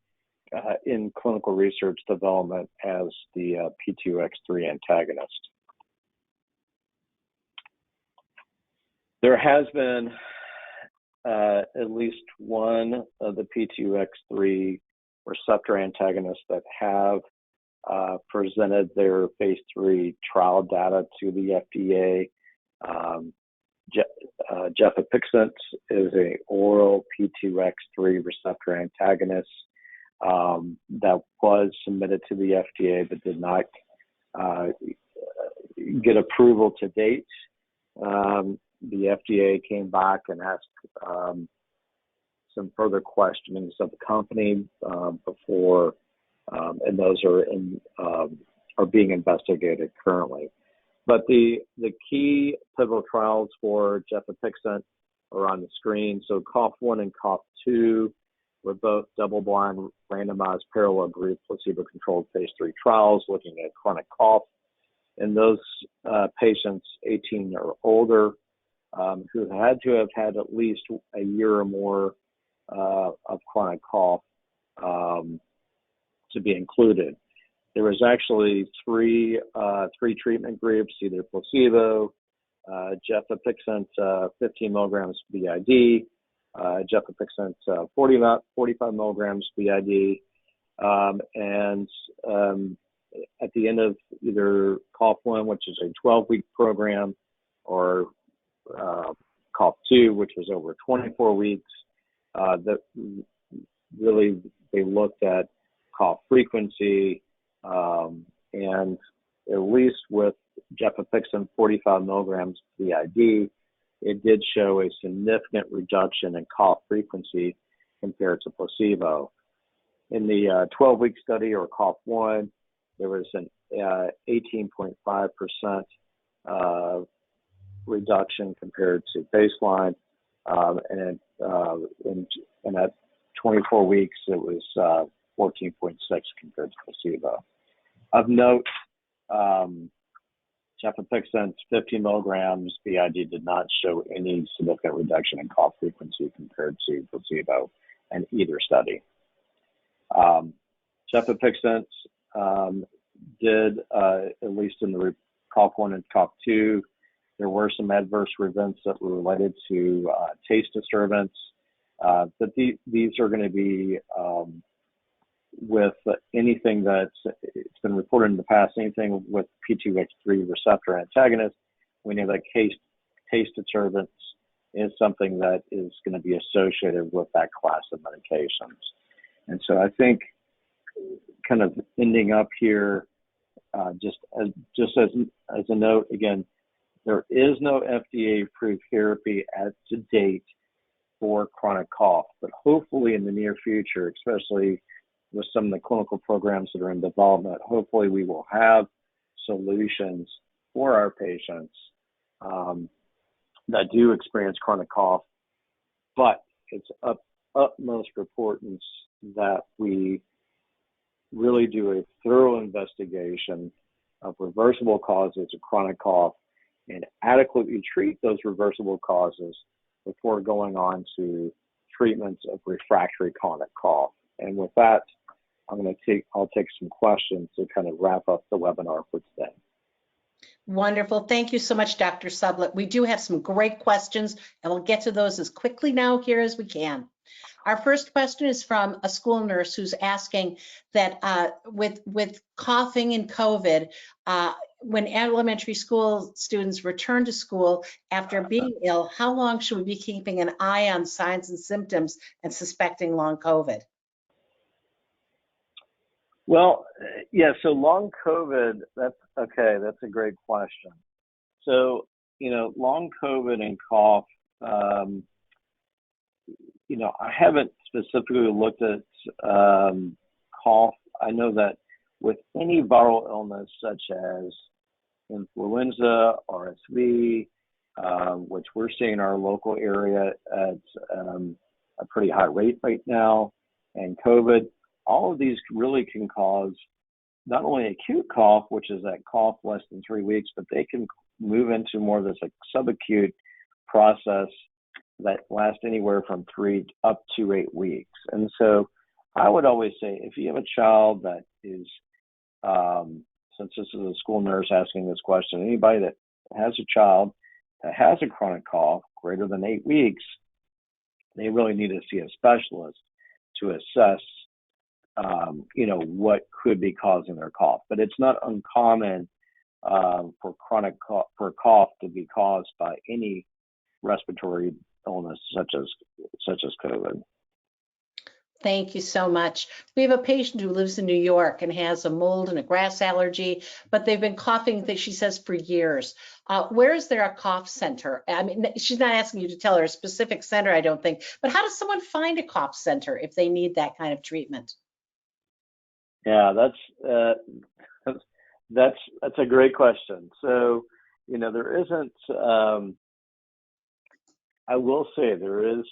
in clinical research development as the P2X3 antagonist. There has been at least one of the P2X3 receptor antagonists that have presented their phase 3 trial data to the FDA. Gefapixant is an oral P2X3 receptor antagonist that was submitted to the FDA but did not get approval to date. The FDA came back and asked some further questionings of the company before, and those are being investigated currently. But the key pivotal trials for gefapixant are on the screen. So COUGH-1 and COUGH-2 were both double-blind, randomized, parallel group, placebo-controlled phase 3 trials looking at chronic cough. And those patients 18 or older who had to have had at least a year or more of chronic cough to be included. There was actually three treatment groups, either placebo, gefapixant 15 milligrams BID, gefapixant 45 milligrams BID, and at the end of either COUGH-1, which is a 12-week program, or COUGH-2, which was over 24 weeks, that really they looked at cough frequency, and at least with gefapixant 45 milligrams BID, it did show a significant reduction in cough frequency compared to placebo. In the 12-week study, or COUGH-1, there was an 18.5% reduction compared to baseline, and at 24 weeks, it was 14.6 compared to placebo. Of note, gefapixant 15 milligrams BID did not show any significant reduction in cough frequency compared to placebo in either study. Gefapixant did, at least in the COUGH-1 and COUGH-2, there were some adverse events that were related to taste disturbance, but these are going to be with anything that's it's been reported in the past, anything with P2X3 receptor antagonist. We know that taste disturbance is something that is going to be associated with that class of medications. And so I think, kind of ending up here, just as a note, again, there is no FDA-approved therapy to date for chronic cough, but hopefully in the near future, especially with some of the clinical programs that are in development, hopefully we will have solutions for our patients that do experience chronic cough. But it's of utmost importance that we really do a thorough investigation of reversible causes of chronic cough and adequately treat those reversible causes before going on to treatments of refractory chronic cough. And with that, I'll take some questions to kind of wrap up the webinar for today. Wonderful. Thank you so much, Dr. Sublett. We do have some great questions, and we'll get to those as quickly now here as we can. Our first question is from a school nurse who's asking that with coughing and COVID, when elementary school students return to school after being ill, how long should we be keeping an eye on signs and symptoms and suspecting long COVID? Well, yeah, so long COVID, that's okay, that's a great question. So, long COVID and cough, I haven't specifically looked at cough. I know that with any viral illness such as influenza, RSV, which we're seeing in our local area at a pretty high rate right now, and COVID, all of these really can cause not only acute cough, which is that cough less than 3 weeks, but they can move into more of this like subacute process that lasts anywhere from 3 up to 8 weeks. And so I would always say if you have a child that is, since this is a school nurse asking this question, anybody that has a child that has a chronic cough greater than 8 weeks, they really need to see a specialist to assess what could be causing their cough. But it's not uncommon for cough to be caused by any respiratory illness such as COVID. Thank you so much. We have a patient who lives in New York and has a mold and a grass allergy, but they've been coughing, she says, for years. Where is there a cough center? I mean, she's not asking you to tell her a specific center, I don't think, but how does someone find a cough center if they need that kind of treatment? Yeah, that's a great question. So, there isn't, I will say there is,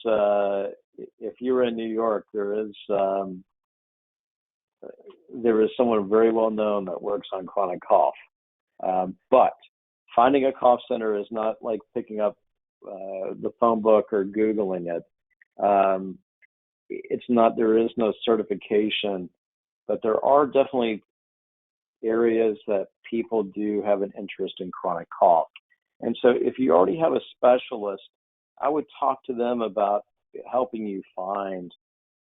if you're in New York, there is someone very well known that works on chronic cough. But finding a cough center is not like picking up the phone book or Googling it. There is no certification, but there are definitely areas that people do have an interest in chronic cough. And so if you already have a specialist, I would talk to them about helping you find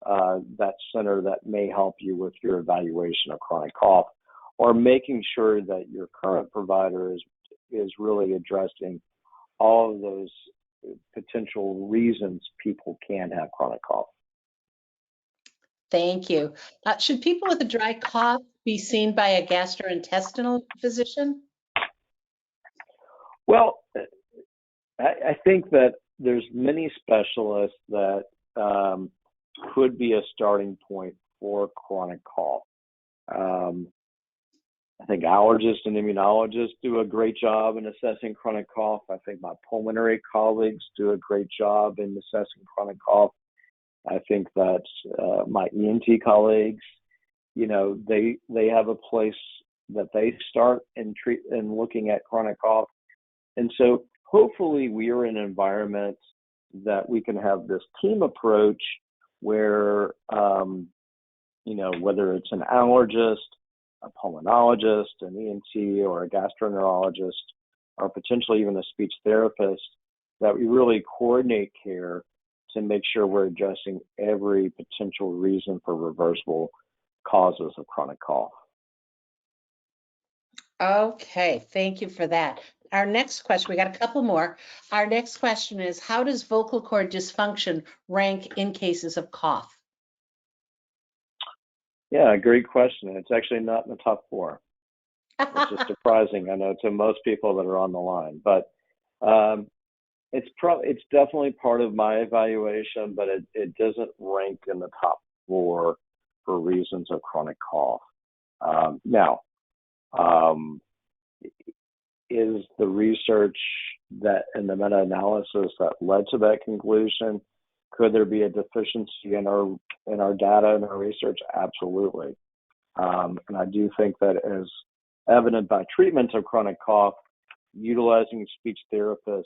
that center that may help you with your evaluation of chronic cough, or making sure that your current provider is really addressing all of those potential reasons people can have chronic cough. Thank you. Should people with a dry cough be seen by a gastrointestinal physician? Well, I think that there's many specialists that could be a starting point for chronic cough. I think allergists and immunologists do a great job in assessing chronic cough. I think my pulmonary colleagues do a great job in assessing chronic cough. I think that my ENT colleagues, they have a place that they start and treat and looking at chronic cough. And so hopefully we are in an environment that we can have this team approach where, whether it's an allergist, a pulmonologist, an ENT, or a gastroenterologist, or potentially even a speech therapist, that we really coordinate care to make sure we're addressing every potential reason for reversible causes of chronic cough. Okay, thank you for that. Our next question, we got a couple more. Our next question is, how does vocal cord dysfunction rank in cases of cough? Yeah, great question. It's actually not in the top 4, which is surprising, I know, to most people that are on the line. But it's definitely part of my evaluation, but it doesn't rank in the top 4 for reasons of chronic cough. Now, is the research that and the meta-analysis that led to that conclusion, could there be a deficiency in our data and our research? Absolutely. And I do think that as evident by treatments of chronic cough, utilizing speech therapists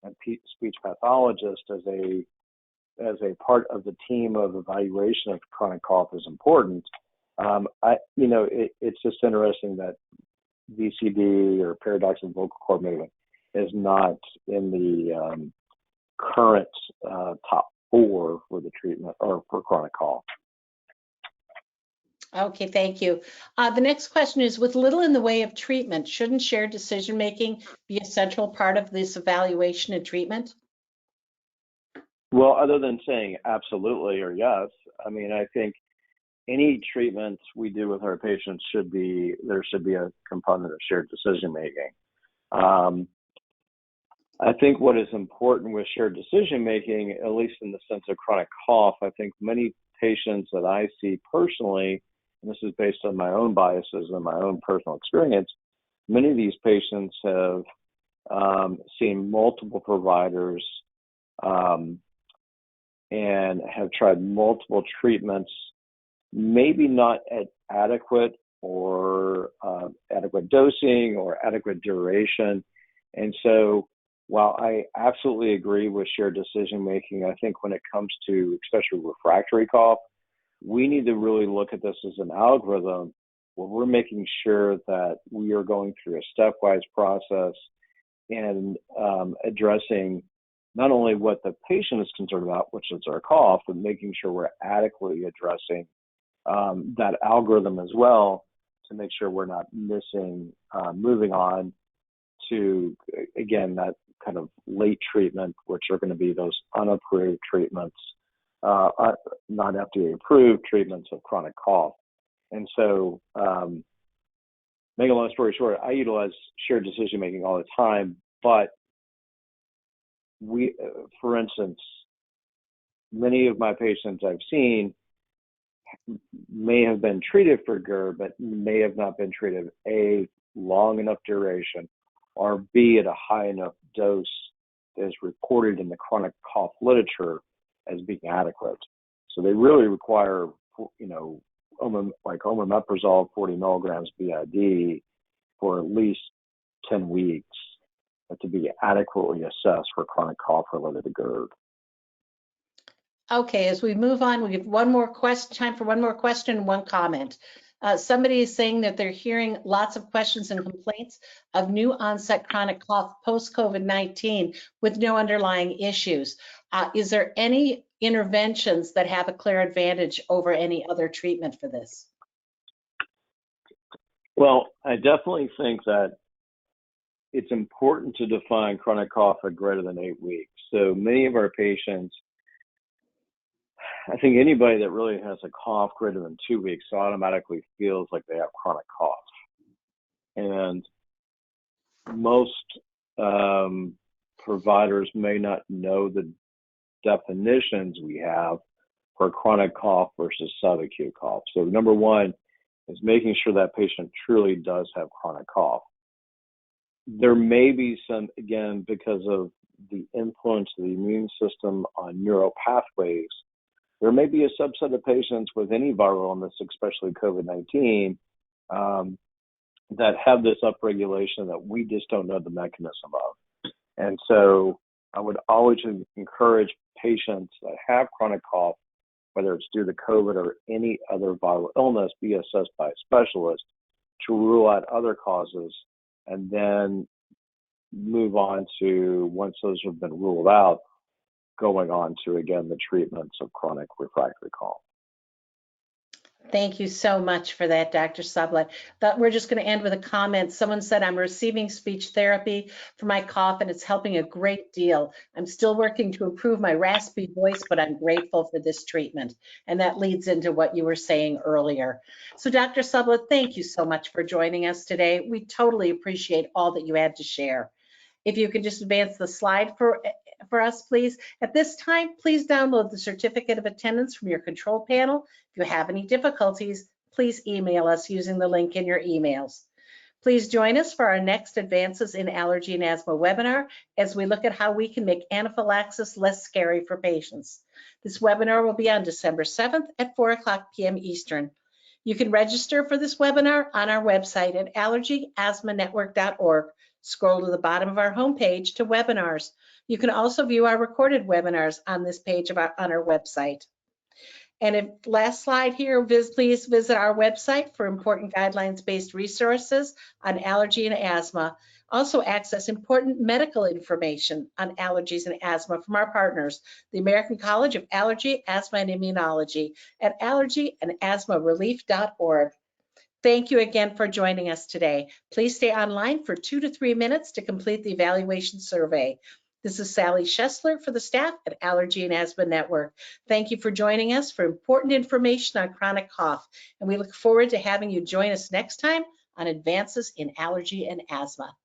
and speech pathologists as a part of the team of evaluation of chronic cough is important. It's just interesting that VCD or paradoxical vocal cord movement is not in the current top 4 for the treatment or for chronic cough. Okay, thank you. The next question is, with little in the way of treatment, shouldn't shared decision-making be a central part of this evaluation and treatment? Well, other than saying absolutely or yes, I mean, I think any treatments we do with our patients there should be a component of shared decision-making. I think what is important with shared decision-making, at least in the sense of chronic cough, I think many patients that I see personally, and this is based on my own biases and my own personal experience, many of these patients have seen multiple providers and have tried multiple treatments, maybe not at adequate or adequate dosing or adequate duration. And so while I absolutely agree with shared decision making, I think when it comes to especially refractory cough, we need to really look at this as an algorithm where we're making sure that we are going through a stepwise process and addressing not only what the patient is concerned about, which is their cough, but making sure we're adequately addressing that algorithm as well to make sure we're not missing, moving on to, again, that kind of late treatment, which are going to be those unapproved treatments, not FDA approved treatments of chronic cough. And so, make a long story short, I utilize shared decision making all the time, but for instance, many of my patients I've seen may have been treated for GERD, but may have not been treated A, long enough duration, or B, at a high enough dose that is reported in the chronic cough literature as being adequate. So they really require, like omeprazole 40 milligrams BID for at least 10 weeks to be adequately assessed for chronic cough related to GERD. Okay, as we move on, we have one more question, time for one more question and one comment. Somebody is saying that they're hearing lots of questions and complaints of new onset chronic cough post-COVID-19 with no underlying issues. Is there any interventions that have a clear advantage over any other treatment for this? Well, I definitely think that it's important to define chronic cough at greater than 8 weeks. So many of our patients, I think anybody that really has a cough greater than 2 weeks automatically feels like they have chronic cough. And most providers may not know the definitions we have for chronic cough versus subacute cough. So number one is making sure that patient truly does have chronic cough. There may be some, again, because of the influence of the immune system on neural pathways, there may be a subset of patients with any viral illness, especially COVID-19, that have this upregulation that we just don't know the mechanism of. And so I would always encourage patients that have chronic cough, whether it's due to COVID or any other viral illness, be assessed by a specialist to rule out other causes, and then move on to, once those have been ruled out, going on to, again, the treatments of chronic refractory cough. Thank you so much for that, Dr. Sublett. We're just going to end with a comment. Someone said, I'm receiving speech therapy for my cough and it's helping a great deal. I'm still working to improve my raspy voice, but I'm grateful for this treatment. And that leads into what you were saying earlier. So Dr. Sublett, thank you so much for joining us today. We totally appreciate all that you had to share. If you could just advance the slide for us, please. At this time, please download the certificate of attendance from your control panel. If you have any difficulties, please email us using the link in your emails. Please join us for our next Advances in Allergy and Asthma webinar as we look at how we can make anaphylaxis less scary for patients. This webinar will be on December 7th at 4:00 p.m. Eastern. You can register for this webinar on our website at allergyasthmanetwork.org. Scroll to the bottom of our homepage to webinars. You can also view our recorded webinars on this page on our website. Last slide here, please visit our website for important guidelines-based resources on allergy and asthma. Also access important medical information on allergies and asthma from our partners, the American College of Allergy, Asthma, and Immunology at allergyandasthmarelief.org. Thank you again for joining us today. Please stay online for 2 to 3 minutes to complete the evaluation survey. This is Sally Schessler for the staff at Allergy and Asthma Network. Thank you for joining us for important information on chronic cough, and we look forward to having you join us next time on Advances in Allergy and Asthma.